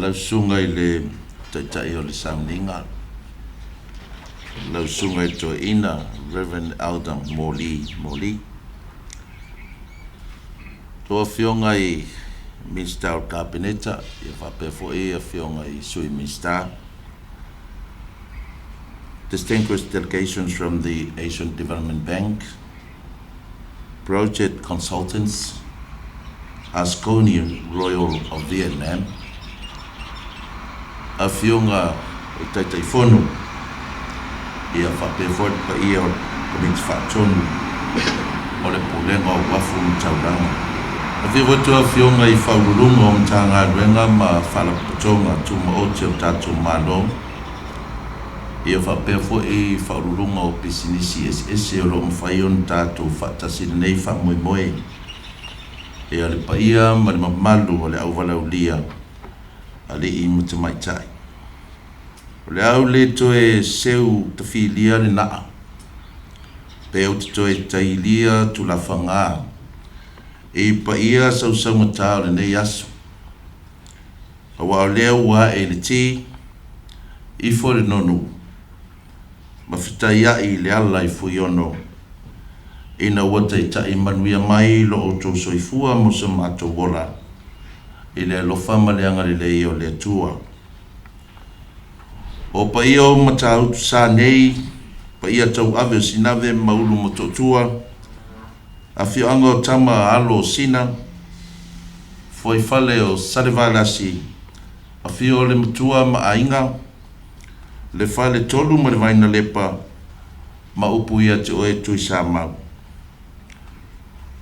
lau sunga I le taitai o le sauninga. Lau sunga I to ina Reverend Elder Moli. Toa fionga I Mr. Kabineta, I whapefo a fionga I sui Mr. Distinguished delegations from the Asian Development Bank, project consultants, Asconian Royal of Vietnam, a fionga o taitai whonu, ia whapefo pa ia o komiti whatonu, o le pulenga o wafu mtauranga. A whiwhatua fionga I whaururunga o mtanga ruenga ma whalaputonga tuma o te o tatu malo. Ia whapefo e whaururunga o pisinisi ese o lo mwhaion tatu whatasi nei whamoemoe. Ia le paia ma le mamalu o le au walaulia a le I mutamaitai. O le au le toe seu tafilia le naa. Peo te toe tailia tu la whanga. E paia sau matao le nei asu. Awa o lea ua e le ti I fore nonu. Mawhitaia I le ala I fuiono. Ina wata I tai manuia mai lo o tō soifua mo sa mato wola. I le alofa maleanga le lei o le atua. O paia o matau tu sa nei, paia tau ave sinave maulu mo totua. A fioanga o tama alo sina, foi fale o sarevalasi, a fio le matua ma ainga, le fale tolu ma le vaina lepa, ma upu ia te oe tui sa mau.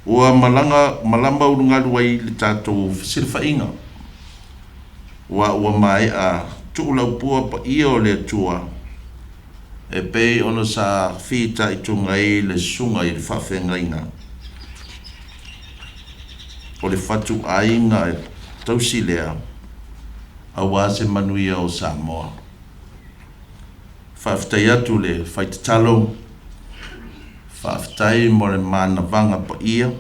Ua malamba urungaru wai le tātou sirfa inga. Ua mai a tukula upua pa ia o le atua, e pei ono sa fita I tunga I le sunga I le whawhenga inga. O le whatu ainga e tausi lea, a wase manuia o Samoa. Whaftai atu le whaitatalo, whaftai mo le mana vanga pa ia,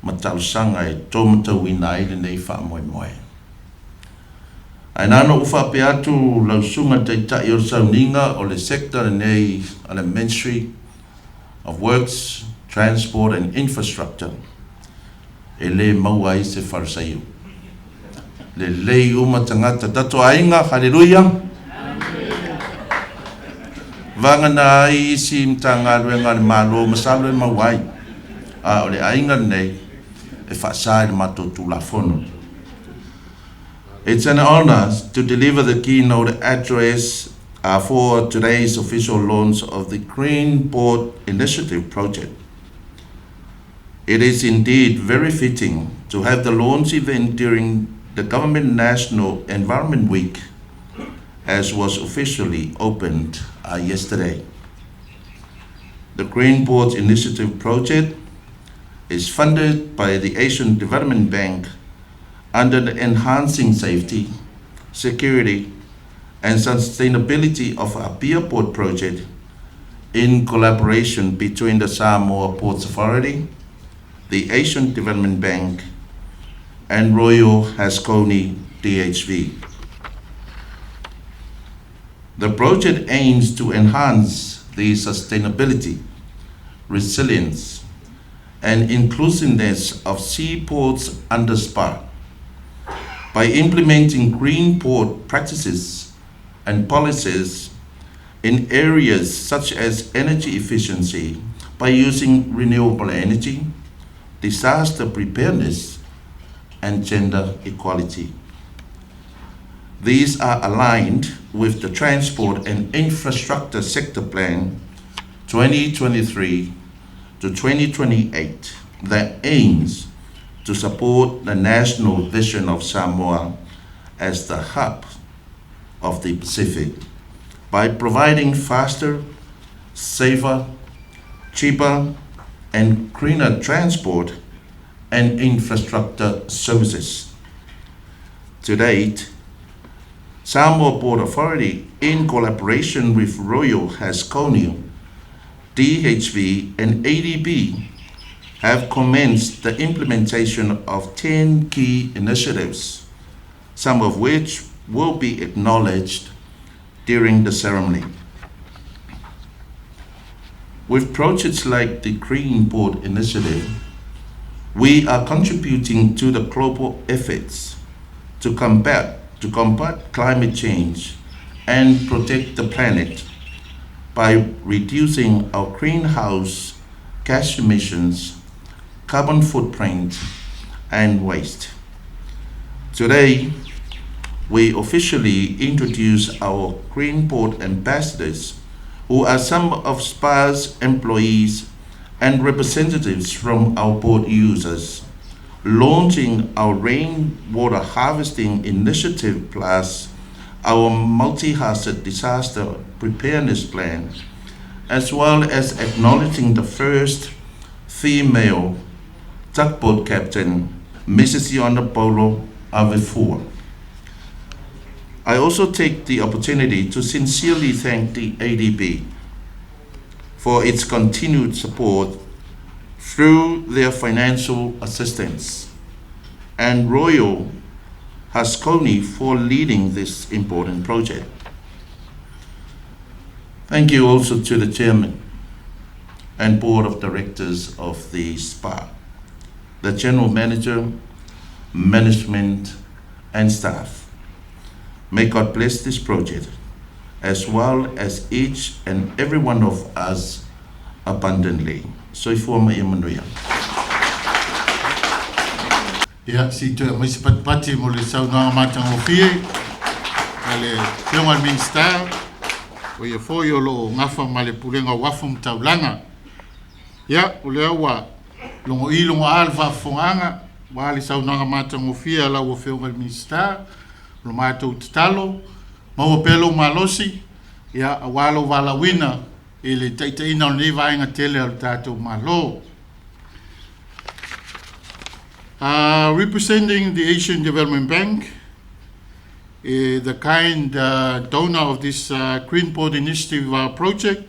ma talusanga e tōmatau ina I le nei whamoemoe. Ai nano uwhape atu lausunga teitai o sauninga o le sector nei a le Ministry of Works, Transport and Infrastructure. E le maua I se wharsaiu. Le lei uma tangata tato ainga, haleluia. Vanga na ai isi mtanga ruenga le malo, masalo e mawai. A ole ainga nei, e whaasai le mato tu la fono. It's an honor to deliver the keynote address for today's official launch of the Green Port Initiative project. It is indeed very fitting to have the launch event during the Government National Environment Week, as was officially opened yesterday. The Green Port Initiative project is funded by the Asian Development Bank under the Enhancing Safety, Security and Sustainability of S.P.A Port project in collaboration between the Samoa Ports Authority, the Asian Development Bank, and Royal Haskouni DHV. The project aims to enhance the sustainability, resilience, and inclusiveness of seaports under S.P.A by implementing green port practices and policies in areas such as energy efficiency by using renewable energy, disaster preparedness, and gender equality. These are aligned with the Transport and Infrastructure Sector Plan 2023 to 2028 that aims to support the national vision of Samoa as the hub of the Pacific by providing faster, safer, cheaper, and greener transport and infrastructure services. To date, Samoa Port Authority, in collaboration with Royal Haskouni, DHV, and ADB, have commenced the implementation of 10 key initiatives some of which will be acknowledged during the ceremony. With projects like the Green Port Initiative, we are contributing to the global efforts to combat climate change and protect the planet by reducing our greenhouse gas emissions, carbon footprint, and waste. Today, we officially introduce our Green Port ambassadors, who are some of S.P.A.'s employees and representatives from our port users, launching our rainwater harvesting initiative plus our multi-hazard disaster preparedness plan, as well as acknowledging the first female tugboat captain, Mrs. Yona Polo Avefua. I also take the opportunity to sincerely thank the ADB for its continued support through their financial assistance, and Royal Haskoni for leading this important project. Thank you also to the Chairman and Board of Directors of the S.P.A, the General Manager, Management, and staff. May God bless this project, as well as each and every one of us abundantly. Soifua Emmanuel. Ya, si tu mai sepati mo le sauna matang ofie, ale Fiona Minister, o ye fo yo lo ngafa male pulenga wafum taulanga. Ya, o le awa longo I longo alfa fonganga, wale sauna matang ofie ala o Fiona Minister, lo matou talo, mo pelo malosi, ya awalo wala wina, ele taitaina o nei vainga tele al tatou malo. Representing the Asian Development Bank, the kind donor of this Green Port Initiative project,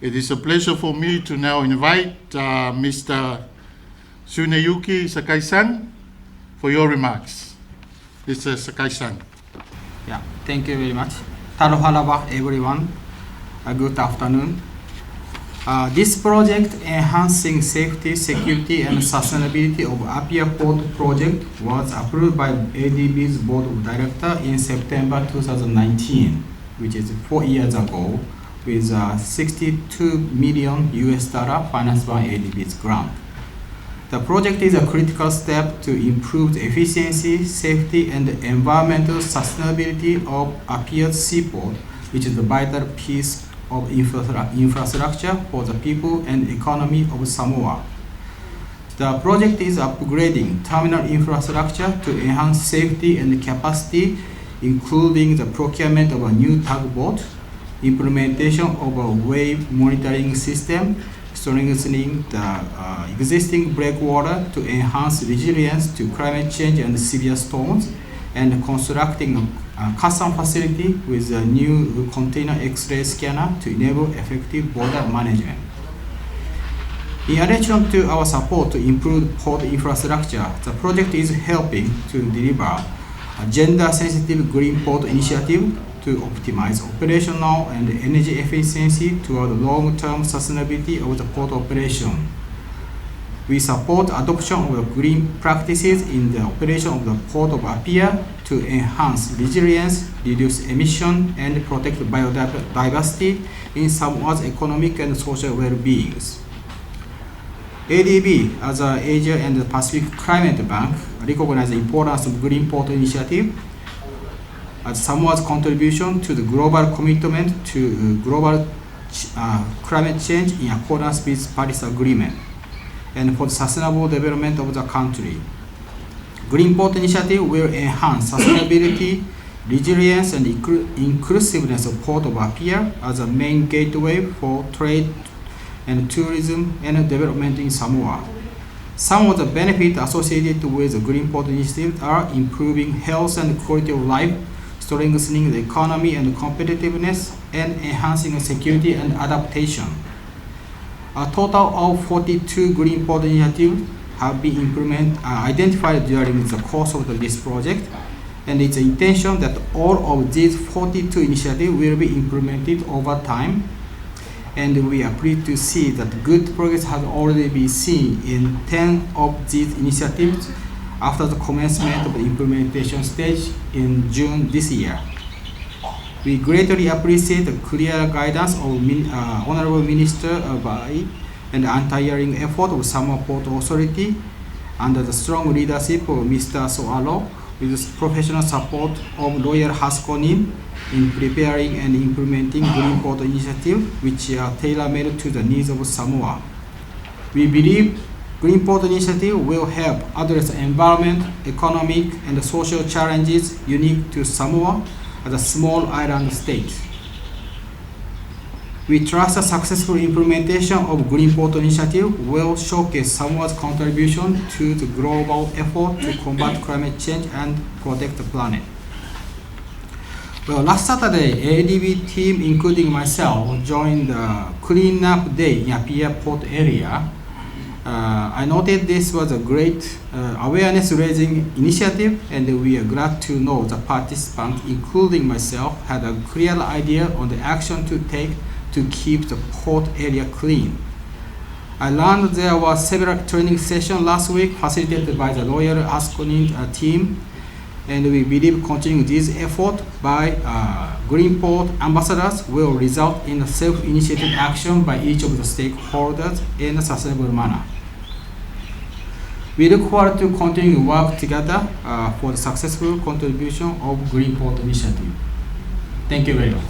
it is a pleasure for me to now invite Mr. Tsuneyuki Sakai-san for your remarks. Mr. Sakai-san. Yeah, thank you very much. Taloha everyone. Good afternoon. This project, Enhancing Safety, Security and Sustainability of Apia Port Project, was approved by ADB's Board of Directors in September 2019, which is 4 years ago, with $62 million financed by ADB's grant. The project is a critical step to improve the efficiency, safety, and environmental sustainability of Apia's seaport, which is a vital piece of infrastructure for the people and economy of Samoa. The project is upgrading terminal infrastructure to enhance safety and capacity, including the procurement of a new tugboat, implementation of a wave monitoring system, strengthening the existing breakwater to enhance resilience to climate change and severe storms, and constructing a custom facility with a new container X-ray scanner to enable effective border management. In addition to our support to improve port infrastructure, the project is helping to deliver a gender-sensitive green port initiative to optimize operational and energy efficiency toward long-term sustainability of the port operation. We support adoption of green practices in the operation of the Port of Apia to enhance resilience, reduce emission, and protect biodiversity in Samoa's economic and social well-being. ADB, as an Asia and the Pacific Climate Bank, recognizes the importance of Green Port Initiative as Samoa's contribution to the global commitment to global climate change in accordance with Paris Agreement, and for the sustainable development of the country. Green Port Initiative will enhance sustainability, resilience, and inclusiveness of Port of Apia as a main gateway for trade and tourism and development in Samoa. Some of the benefits associated with the Green Port Initiative are improving health and quality of life, strengthening the economy and competitiveness, and enhancing security and adaptation. A total of 42 Green Port initiatives have been identified during the course of this project, and it's the intention that all of these 42 initiatives will be implemented over time. And we are pleased to see that good progress has already been seen in 10 of these initiatives after the commencement of the implementation stage in June this year. We greatly appreciate the clear guidance of Honorable Minister Bai and the untiring effort of Samoa Port Authority under the strong leadership of Mr. Soalo, with the professional support of Lawyer Haskonin in preparing and implementing Green Port Initiative, which are tailor-made to the needs of Samoa. We believe Green Port Initiative will help address environment, economic, and social challenges unique to Samoa as a small island state. We trust the successful implementation of Green Port Initiative will showcase Samoa's contribution to the global effort to combat climate change and protect the planet. Well, last Saturday, ADB team, including myself, joined the cleanup day in S.P.A port area. I noted this was a great awareness-raising initiative, and we are glad to know the participants, including myself, had a clear idea on the action to take to keep the port area clean. I learned there were several training sessions last week facilitated by the Lawyer Haskonin team, and we believe continuing this effort by Green Port ambassadors will result in a self-initiated action by each of the stakeholders in a sustainable manner. We look forward to continuing work together for the successful contribution of Green Port Initiative. Thank you very much.